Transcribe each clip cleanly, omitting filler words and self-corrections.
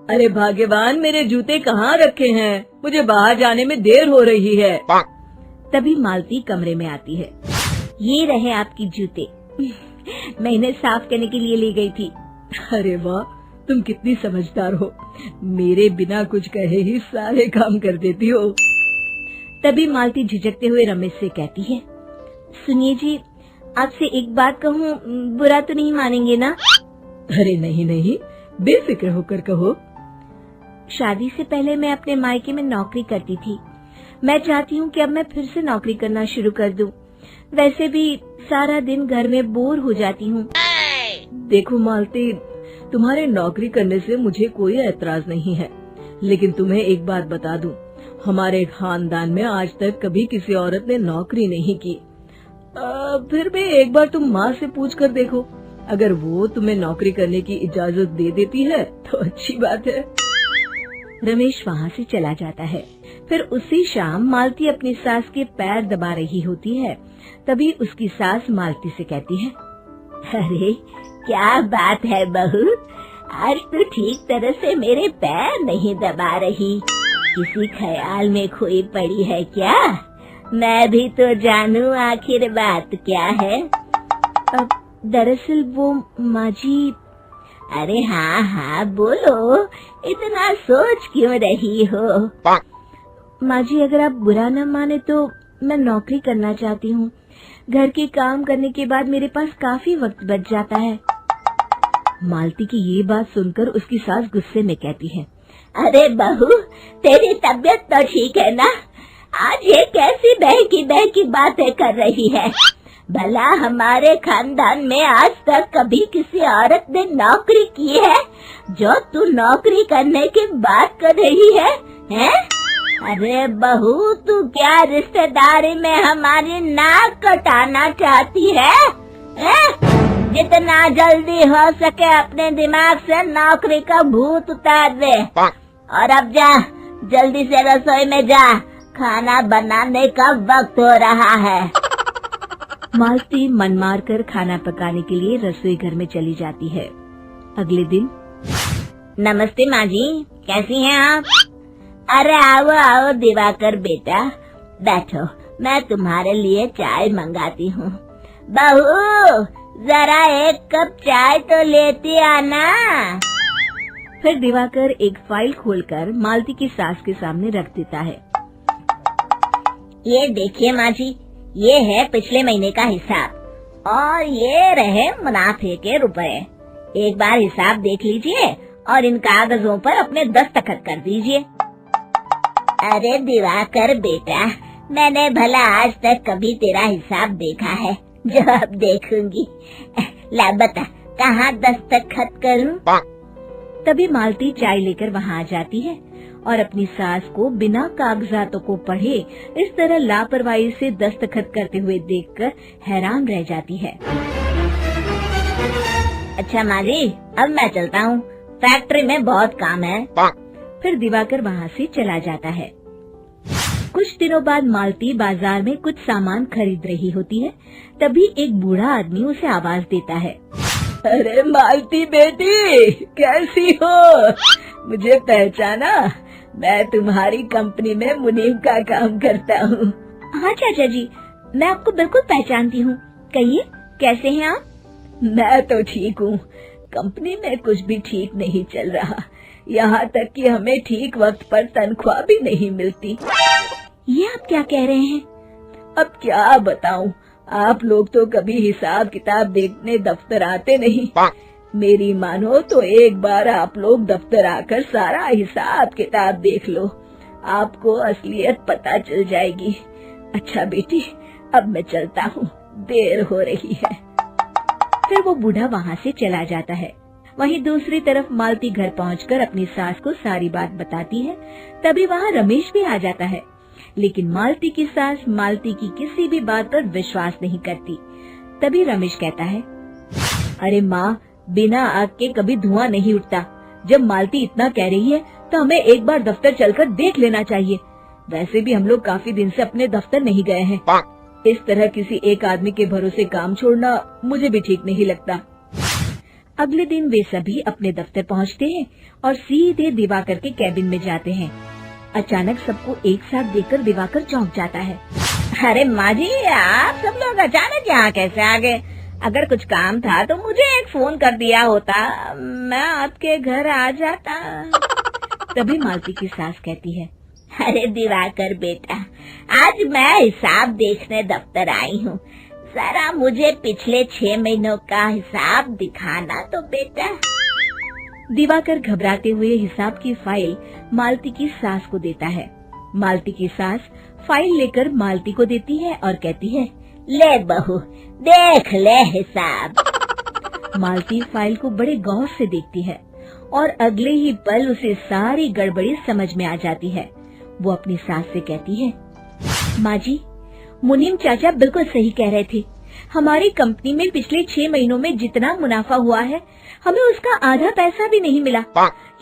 अरे भाग्यवान, मेरे जूते कहाँ रखे हैं? मुझे बाहर जाने में देर हो रही है। तभी मालती कमरे में आती है। ये रहे आपकी जूते। मैं इन्हें साफ करने के लिए ले गई थी। अरे वाह, तुम कितनी समझदार हो। मेरे बिना कुछ कहे ही सारे काम कर देती हो। तभी मालती झिझकते हुए रमेश से कहती है, सुनिए जी, आपसे एक बात कहूँ, बुरा तो नहीं मानेंगे ना? अरे नहीं नहीं, बेफिक्र होकर कहो। शादी से पहले मैं अपने मायके में नौकरी करती थी। मैं चाहती हूँ कि अब मैं फिर से नौकरी करना शुरू कर दूं। वैसे भी सारा दिन घर में बोर हो जाती हूँ। देखो मालती, तुम्हारे नौकरी करने से मुझे कोई ऐतराज नहीं है, लेकिन तुम्हें एक बात बता दूं, हमारे खानदान में आज तक कभी किसी औरत ने नौकरी नहीं की। फिर भी एक बार तुम माँ से पूछ कर देखो, अगर वो तुम्हें नौकरी करने की इजाजत दे देती है तो अच्छी बात है। रमेश वहाँ से चला जाता है। फिर उसी शाम मालती अपनी सास के पैर दबा रही होती है। तभी उसकी सास मालती से कहती है, अरे क्या बात है बहू, आज तो ठीक तरह से मेरे पैर नहीं दबा रही। किसी ख्याल में खोई पड़ी है क्या? मैं भी तो जानूं आखिर बात क्या है। अब दरअसल वो माँ जी। अरे हाँ हाँ बोलो, इतना सोच क्यों रही हो? माँ जी, अगर आप बुरा न माने तो मैं नौकरी करना चाहती हूँ। घर के काम करने के बाद मेरे पास काफी वक्त बच जाता है। मालती की ये बात सुनकर उसकी सास गुस्से में कहती है, अरे बहू, तेरी तबीयत तो ठीक है ना? आज ये कैसी बहकी बातें कर रही है? भला हमारे खानदान में आज तक कभी किसी औरत ने नौकरी की है जो तू नौकरी करने की बात कर रही है, हैं? अरे बहू, तू क्या रिश्तेदारी में हमारी नाक कटाना चाहती है? जितना जल्दी हो सके अपने दिमाग से नौकरी का भूत उतार दे, और अब जा, जल्दी से रसोई में जा, खाना बनाने का वक्त हो रहा है। मालती मन मार कर खाना पकाने के लिए रसोई घर में चली जाती है। अगले दिन, नमस्ते माँ जी, कैसी हैं आप? अरे आओ आओ दिवाकर बेटा, बैठो, मैं तुम्हारे लिए चाय मंगाती हूँ। बहू, जरा एक कप चाय तो लेती आना। फिर दिवाकर एक फाइल खोलकर मालती की सास के सामने रख देता है। ये देखिए माँ जी, ये है पिछले महीने का हिसाब और ये रहे मुनाफे के रुपए। एक बार हिसाब देख लीजिए और इन कागजों पर अपने दस्तखत कर दीजिए। अरे दिवाकर बेटा, मैंने भला आज तक कभी तेरा हिसाब देखा है जो अब देखूंगी? ला बता, कहाँ दस्तखत करूं? तभी मालती चाय लेकर वहाँ आ जाती है और अपनी सास को बिना कागजातों को पढ़े इस तरह लापरवाही से दस्तखत करते हुए देखकर हैरान रह जाती है। अच्छा माँ जी, अब मैं चलता हूँ, फैक्ट्री में बहुत काम है। फिर दिवाकर वहाँ से चला जाता है। कुछ दिनों बाद मालती बाजार में कुछ सामान खरीद रही होती है। तभी एक बूढ़ा आदमी उसे आवाज देता है, अरे मालती बेटी, कैसी हो? मुझे पहचाना? मैं तुम्हारी कंपनी में मुनीम का काम करता हूँ। हाँ चाचा जी, मैं आपको बिल्कुल पहचानती हूँ। कहिए, कैसे हैं आप? मैं तो ठीक हूँ। कंपनी में कुछ भी ठीक नहीं चल रहा, यहाँ तक कि हमें ठीक वक्त पर तनख्वाह भी नहीं मिलती। ये आप क्या कह रहे हैं? अब क्या बताऊँ, आप लोग तो कभी हिसाब किताब देखने दफ्तर आते नहीं। मेरी मानो तो एक बार आप लोग दफ्तर आकर सारा हिसाब किताब देख लो, आपको असलियत पता चल जाएगी। अच्छा बेटी, अब मैं चलता हूँ, देर हो रही है। फिर वो बूढ़ा वहाँ से चला जाता है। वहीं दूसरी तरफ मालती घर पहुंचकर अपनी सास को सारी बात बताती है। तभी वहाँ रमेश भी आ जाता है, लेकिन मालती की सास मालती की किसी भी बात पर विश्वास नहीं करती। तभी रमेश कहता है, अरे माँ, बिना आग के कभी धुआं नहीं उठता। जब मालती इतना कह रही है तो हमें एक बार दफ्तर चलकर देख लेना चाहिए। वैसे भी हम लोग काफी दिन से अपने दफ्तर नहीं गए हैं। इस तरह किसी एक आदमी के भरोसे काम छोड़ना मुझे भी ठीक नहीं लगता। अगले दिन वे सभी अपने दफ्तर पहुंचते हैं और सीधे दिवाकर के कैबिन में जाते हैं। अचानक सबको एक साथ देखकर दिवाकर चौंक जाता है। अरे माँ जी, आप सब लोग अचानक यहाँ कैसे आ गए? अगर कुछ काम था तो मुझे एक फोन कर दिया होता, मैं आपके घर आ जाता। तभी मालती की सास कहती है, अरे दिवाकर बेटा, आज मैं हिसाब देखने दफ्तर आई हूँ, जरा मुझे पिछले 6 महीनों का हिसाब दिखाना तो बेटा। दिवाकर घबराते हुए हिसाब की फाइल मालती की सास को देता है। मालती की सास फाइल लेकर मालती को देती है और कहती है, ले बहू, देख ले हिसाब। मालती फाइल को बड़े गौर से देखती है और अगले ही पल उसे सारी गड़बड़ी समझ में आ जाती है। वो अपनी सास से कहती है, माँ जी, मुनीम चाचा बिल्कुल सही कह रहे थे। हमारी कंपनी में पिछले 6 महीनों में जितना मुनाफा हुआ है, हमें उसका आधा पैसा भी नहीं मिला।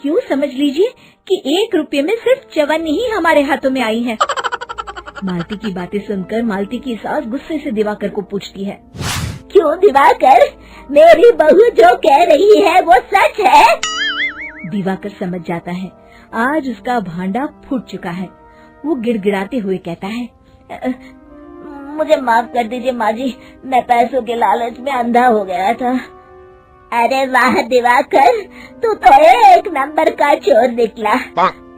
यूँ समझ लीजिए कि 1 रुपये में सिर्फ चवन्नी ही हमारे हाथों में आई है। मालती की बातें सुनकर मालती की सास गुस्से से दिवाकर को पूछती है, क्यों दिवाकर, मेरी बहू जो कह रही है वो सच है? दिवाकर समझ जाता है आज उसका भांडा फूट चुका है। वो गिड़गिड़ाते हुए कहता है, मुझे माफ कर दीजिए माँ जी, मैं पैसों के लालच में अंधा हो गया था। अरे वाह दिवाकर, तू तो एक नंबर का चोर निकला।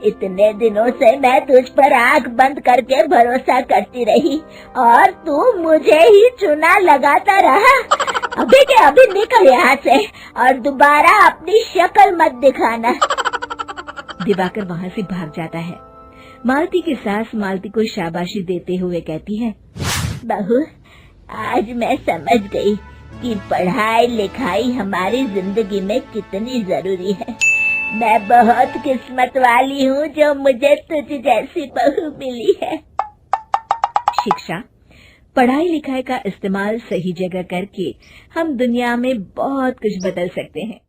इतने दिनों से मैं तुझ पर आंख बंद करके भरोसा करती रही और तू मुझे ही चुना लगाता रहा। अभी के अभी निकल यहाँ से और दोबारा अपनी शक्ल मत दिखाना। दिवाकर वहाँ से भाग जाता है। मालती की सास मालती को शाबाशी देते हुए कहती है, बहू, आज मैं समझ गई कि पढ़ाई लिखाई हमारी जिंदगी में कितनी जरूरी है। मैं बहुत किस्मत वाली हूँ जो मुझे तुझ जैसी बहू मिली है। शिक्षा, पढ़ाई लिखाई का इस्तेमाल सही जगह करके हम दुनिया में बहुत कुछ बदल सकते हैं।